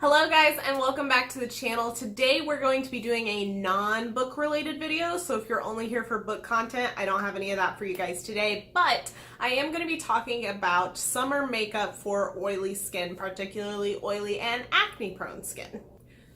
Hello guys and welcome back to the channel. Today we're going to be doing a non-book related video, so if you're only here for book content, I don't have any of that for you guys today, but I am going to be talking about summer makeup for oily skin, particularly oily and acne prone skin.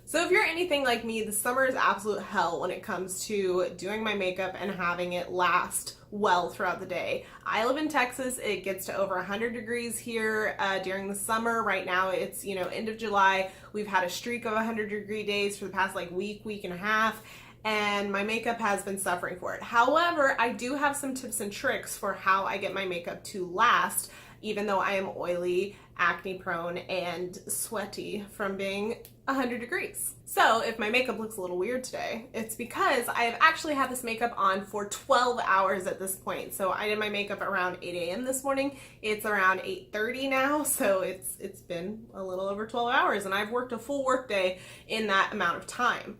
So if you're anything like me, the summer is absolute hell when it comes to doing my makeup and having it last well throughout the day. I live in Texas. It gets to over 100 degrees here during the summer. Right now it's, end of July. We've had a streak of 100-degree days for the past week and a half, and my makeup has been suffering for it. However, I do have some tips and tricks for how I get my makeup to last, even though I am oily, acne prone, and sweaty from being 100 degrees. So if my makeup looks a little weird today, it's because I have actually had this makeup on for 12 hours at this point. So I did my makeup around 8 a.m. this morning. It's around 8:30 now, so it's been a little over 12 hours, and I've worked a full work day in that amount of time.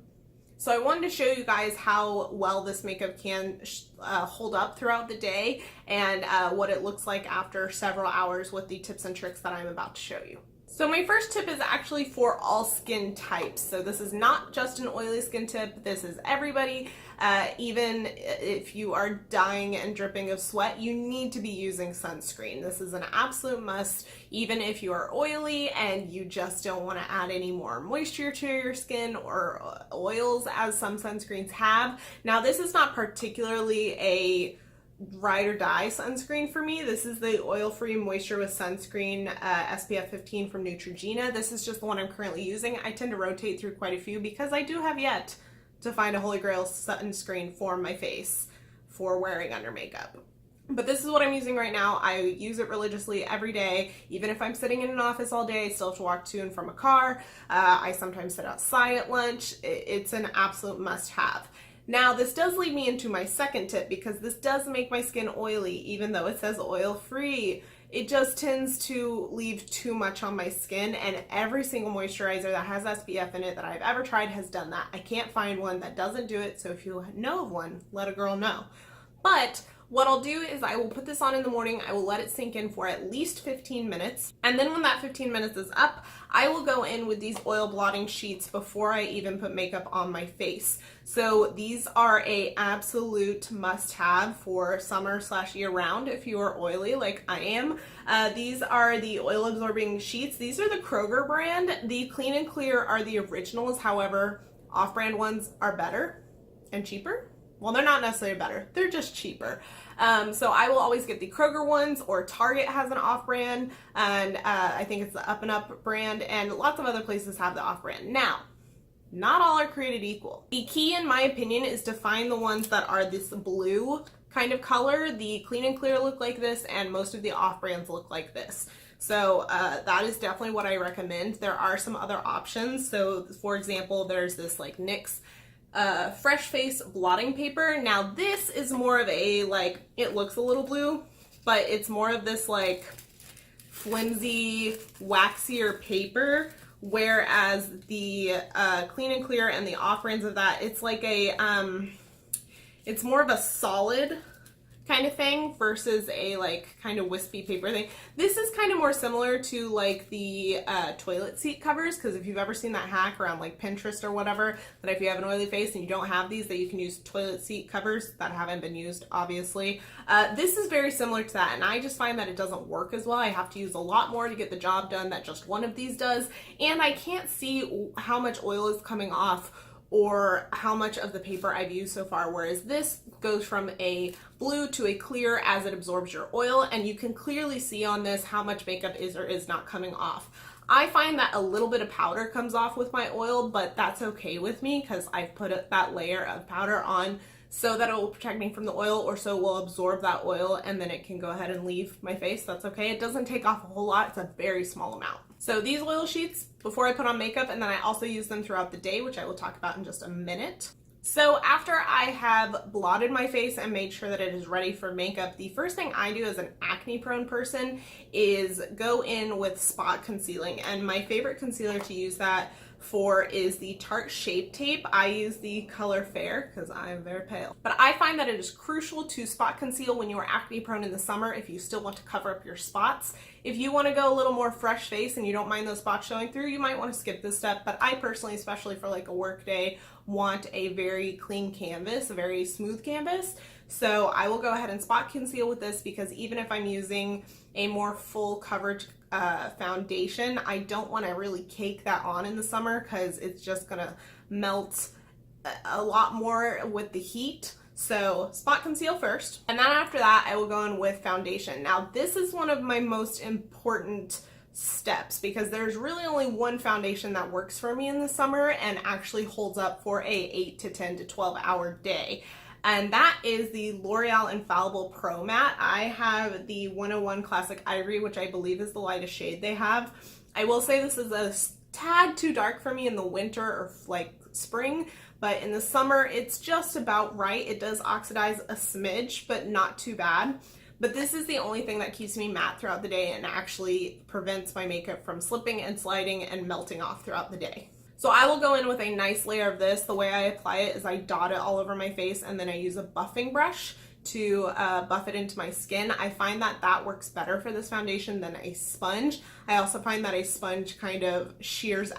So I wanted to show you guys how well this makeup can hold up throughout the day and what it looks like after several hours with the tips and tricks that I'm about to show you. So my first tip is actually for all skin types. So this is not just an oily skin tip, this is everybody. Even if you are dying and dripping of sweat, you need to be using sunscreen. This is an absolute must, even if you are oily and you just don't want to add any more moisture to your skin or oils, as some sunscreens have. Now, this is not particularly a ride or die sunscreen for me. This is the oil-free moisture with sunscreen SPF 15 from Neutrogena. This is just the one I'm currently using. I tend to rotate through quite a few because I do have yet to find a holy grail sunscreen for my face for wearing under makeup. But this is what I'm using right now. I use it religiously every day. Even if I'm sitting in an office all day, I still have to walk to and from a car. I sometimes sit outside at lunch. It's an absolute must-have. Now, this does lead me into my second tip, because this does make my skin oily, even though it says oil-free. It just tends to leave too much on my skin, and every single moisturizer that has SPF in it that I've ever tried has done that. I can't find one that doesn't do it, so if you know of one, let a girl know. But what I'll do is I will put this on in the morning, I will let it sink in for at least 15 minutes, and then when that 15 minutes is up, I will go in with these oil blotting sheets before I even put makeup on my face. So these are a absolute must-have for summer / year-round if you are oily like I am. These are the oil-absorbing sheets. These are the Kroger brand. The Clean and Clear are the originals, however, off-brand ones are better and cheaper. Well, they're not necessarily better, they're just cheaper. So I will always get the Kroger ones, or Target has an off-brand, and I think it's the Up and Up brand, and lots of other places have the off-brand. Now, not all are created equal. The key, in my opinion, is to find the ones that are this blue kind of color. The Clean and Clear look like this, and most of the off-brands look like this. So that is definitely what I recommend. There are some other options. So, for example, there's this NYX Fresh Face blotting paper. Now this is more of a it looks a little blue, but it's more of this flimsy, waxier paper, whereas the Clean and Clear and the off brands of that, it's like a it's more of a solid kind of thing versus a kind of wispy paper thing. This is kind of more similar to the toilet seat covers, because if you've ever seen that hack around Pinterest or whatever, that if you have an oily face and you don't have these, that you can use toilet seat covers that haven't been used, obviously. This is very similar to that, and I just find that it doesn't work as well. I have to use a lot more to get the job done that just one of these does, and I can't see how much oil is coming off or how much of the paper I've used so far, whereas this goes from a blue to a clear as it absorbs your oil, and you can clearly see on this how much makeup is or is not coming off. I find that a little bit of powder comes off with my oil, but that's okay with me because I've put that layer of powder on so that it will protect me from the oil, or so will absorb that oil, and then it can go ahead and leave my face. That's okay. It doesn't take off a whole lot. It's a very small amount. So these oil sheets before I put on makeup, and then I also use them throughout the day, which I will talk about in just a minute. So after I have blotted my face and made sure that it is ready for makeup, the first thing I do as an acne prone person is go in with spot concealing. And my favorite concealer to use that for is the Tarte Shape Tape. I use the color Fair because I am very pale. But I find that it is crucial to spot conceal when you are acne prone in the summer if you still want to cover up your spots. If you want to go a little more fresh face and you don't mind those spots showing through, you might want to skip this step. But I personally, especially for like a work day, want a very clean canvas, a very smooth canvas. So I will go ahead and spot conceal with this because even if I'm using a more full coverage foundation, I don't want to really cake that on in the summer because it's just gonna melt a lot more with the heat. So spot conceal first, and then after that I will go in with foundation. Now this is one of my most important steps because there's really only one foundation that works for me in the summer and actually holds up for a 8 to 10 to 12 hour day. And that is the L'Oreal Infallible Pro Matte. I have the 101 Classic Ivory, which I believe is the lightest shade they have. I will say this is a tad too dark for me in the winter or like spring, but in the summer it's just about right. It does oxidize a smidge, but not too bad. But this is the only thing that keeps me matte throughout the day and actually prevents my makeup from slipping and sliding and melting off throughout the day. So I will go in with a nice layer of this. The way I apply it is I dot it all over my face and then I use a buffing brush to buff it into my skin. I find that that works better for this foundation than a sponge. I also find that a sponge kind of shears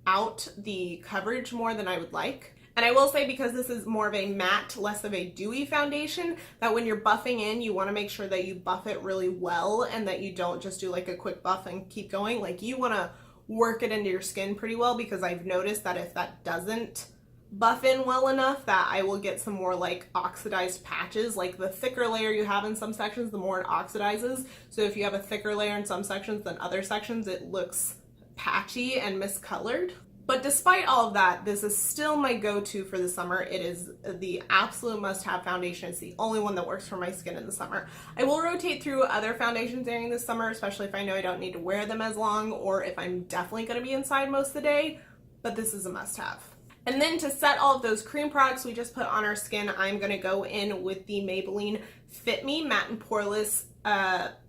out the coverage more than I would like. And I will say, because this is more of a matte, less of a dewy foundation, that when you're buffing in, you want to make sure that you buff it really well and that you don't just do like a quick buff and keep going. Like you want to work it into your skin pretty well, because I've noticed that if that doesn't buff in well enough, that I will get some more like oxidized patches. Like the thicker layer you have in some sections, the more it oxidizes. So if you have a thicker layer in some sections than other sections, it looks patchy and miscolored. But despite all of that, this is still my go-to for the summer. It is the absolute must-have foundation. It's the only one that works for my skin in the summer. I will rotate through other foundations during the summer, especially if I know I don't need to wear them as long or if I'm definitely going to be inside most of the day, but this is a must-have. And then to set all of those cream products we just put on our skin, I'm going to go in with the Maybelline Fit Me Matte and Poreless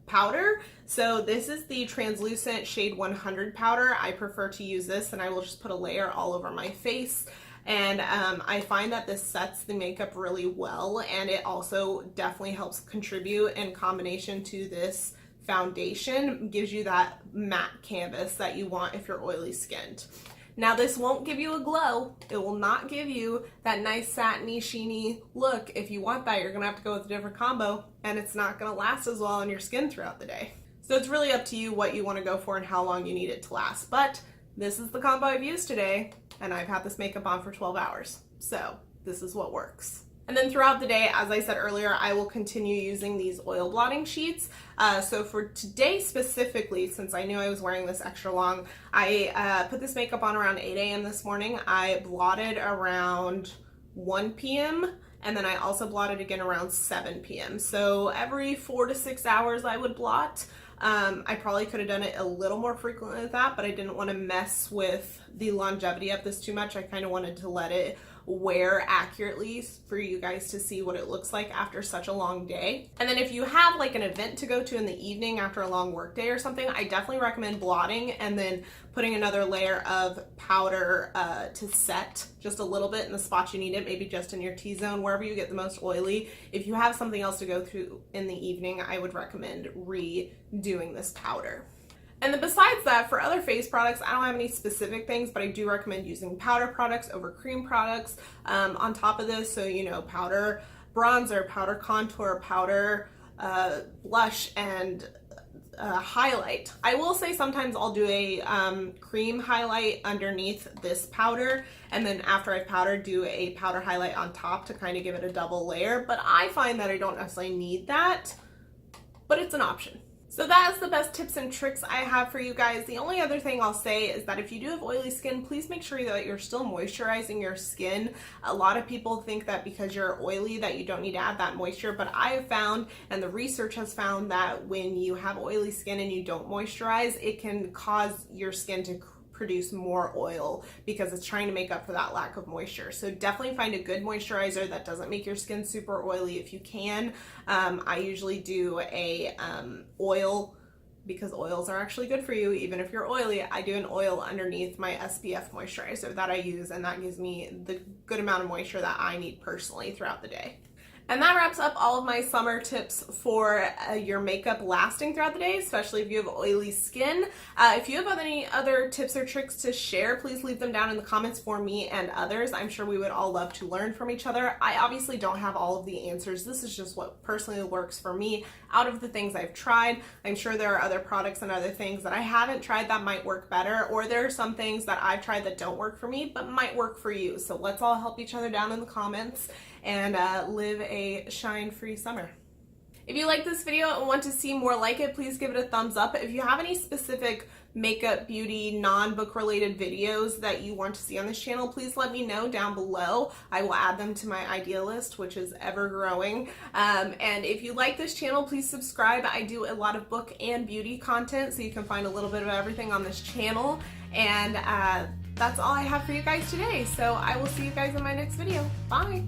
powder. So this is the translucent shade 100 powder. I prefer to use this, and I will just put a layer all over my face. And I find that this sets the makeup really well, and it also definitely helps contribute in combination to this foundation. Gives you that matte canvas that you want if you're oily skinned. Now this won't give you a glow. It will not give you that nice satiny, sheeny look. If you want that, you're gonna have to go with a different combo, and it's not gonna last as well on your skin throughout the day. So it's really up to you what you wanna go for and how long you need it to last. But this is the combo I've used today, and I've had this makeup on for 12 hours. So this is what works. And then throughout the day, as I said earlier, I will continue using these oil blotting sheets. So for today specifically, since I knew I was wearing this extra long, I put this makeup on around 8 a.m. this morning. I blotted around 1 p.m. and then I also blotted again around 7 p.m. So every 4 to 6 hours I would blot. I probably could have done it a little more frequently with that, but I didn't want to mess with the longevity of this too much. I kind of wanted to let it wear accurately for you guys to see what it looks like after such a long day. And then if you have like an event to go to in the evening after a long work day or something, I definitely recommend blotting and then putting another layer of powder to set just a little bit in the spots you need it, maybe just in your T-zone, wherever you get the most oily. If you have something else to go through in the evening, I would recommend redoing this powder. And then besides that, for other face products, I don't have any specific things, but I do recommend using powder products over cream products on top of this. So, you know, powder bronzer, powder contour, powder blush, and highlight. I will say sometimes I'll do a cream highlight underneath this powder, and then after I've powdered, do a powder highlight on top to kind of give it a double layer. But I find that I don't necessarily need that, but it's an option. So that is the best tips and tricks I have for you guys. The only other thing I'll say is that if you do have oily skin, please make sure that you're still moisturizing your skin. A lot of people think that because you're oily that you don't need to add that moisture, but I have found, and the research has found, that when you have oily skin and you don't moisturize, it can cause your skin to produce more oil because it's trying to make up for that lack of moisture. So definitely find a good moisturizer that doesn't make your skin super oily if you can. I usually do a oil because oils are actually good for you. Even if you're oily, I do an oil underneath my SPF moisturizer that I use, and that gives me the good amount of moisture that I need personally throughout the day. And that wraps up all of my summer tips for your makeup lasting throughout the day, especially if you have oily skin. If you have any other tips or tricks to share, please leave them down in the comments for me and others. I'm sure we would all love to learn from each other. I obviously don't have all of the answers. This is just what personally works for me out of the things I've tried. I'm sure there are other products and other things that I haven't tried that might work better, or there are some things that I've tried that don't work for me but might work for you. So let's all help each other down in the comments and live a shine-free summer. If you like this video and want to see more like it, please give it a thumbs up. If you have any specific makeup, beauty, non-book related videos that you want to see on this channel, please let me know down below. I will add them to my idea list, which is ever growing. And if you like this channel, please subscribe. I do a lot of book and beauty content, so you can find a little bit of everything on this channel. And that's all I have for you guys today. So I will see you guys in my next video. Bye.